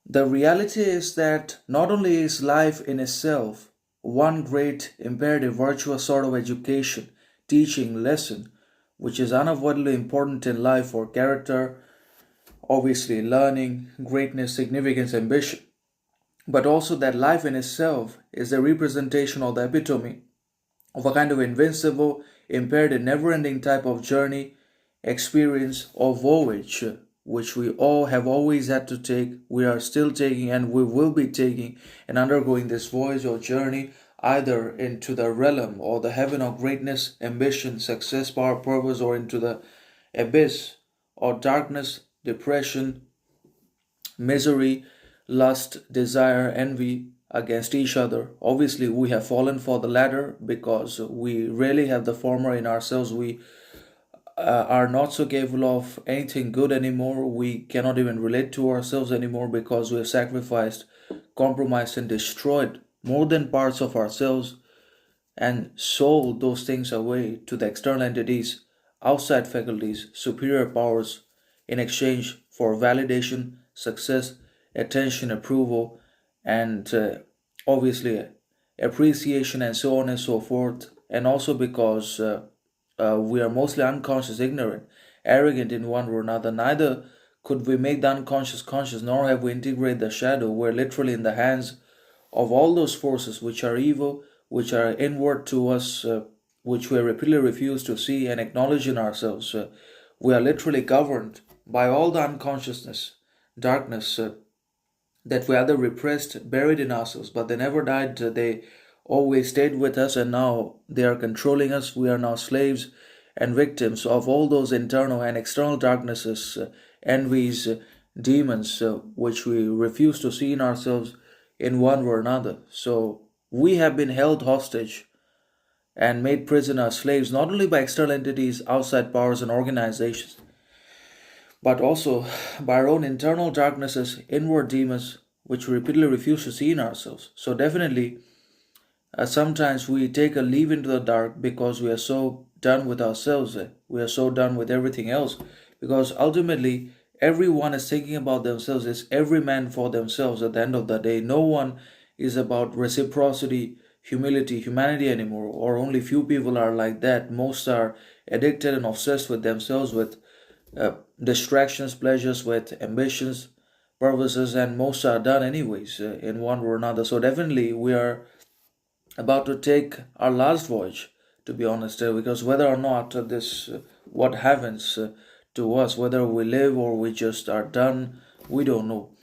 The reality is that not only is life in itself one great imperative, virtuous sort of education, teaching, lesson, which is unavoidably important in life for character, obviously learning, greatness, significance, ambition, but also that life in itself is the representation or the epitome of a kind of invincible, imperative, never ending type of journey, experience, or voyage, which we all have always had to take, we are still taking, and we will be taking and undergoing this voyage or journey either into the realm or the heaven of greatness, ambition, success, power, purpose, or into the abyss or darkness, depression, misery, lust, desire, envy against each other. Obviously, we have fallen for the latter because we rarely have the former in ourselves. We are not so capable of anything good anymore. We cannot even relate to ourselves anymore because we have sacrificed, compromised, and destroyed more than parts of ourselves and sold those things away to the external entities, outside faculties, superior powers in exchange for validation, success, attention, approval, and obviously appreciation, and so on and so forth. And also because we are mostly unconscious, ignorant, arrogant in one way or another. Neither could we make the unconscious conscious, nor have we integrated the shadow. We're literally in the hands of all those forces which are evil, which are inward to us, which we repeatedly refuse to see and acknowledge in ourselves. We are literally governed by all the unconsciousness, darkness that we either repressed, buried in ourselves, but they never died. They always stayed with us, and now they are controlling us. We are now slaves and victims of all those internal and external darknesses, envies, demons, which we refuse to see in ourselves in one way or another. So we have been held hostage and made prisoner slaves not only by external entities, outside powers, and organizations, but also by our own internal darknesses, inward demons, which we repeatedly refuse to see in ourselves. So, definitely, sometimes we take a leap into the dark because we are so done with ourselves, we are so done with everything else, because ultimately, everyone is thinking about themselves, it's every man for themselves at the end of the day. No one is about reciprocity, humility, humanity anymore, or only few people are like that. Most are addicted and obsessed with themselves, with distractions, pleasures, with ambitions, purposes, and most are done anyways in one way or another. So definitely we are about to take our last voyage, to be honest, because whether or not this what happens to us, whether we live or we just are done, we don't know.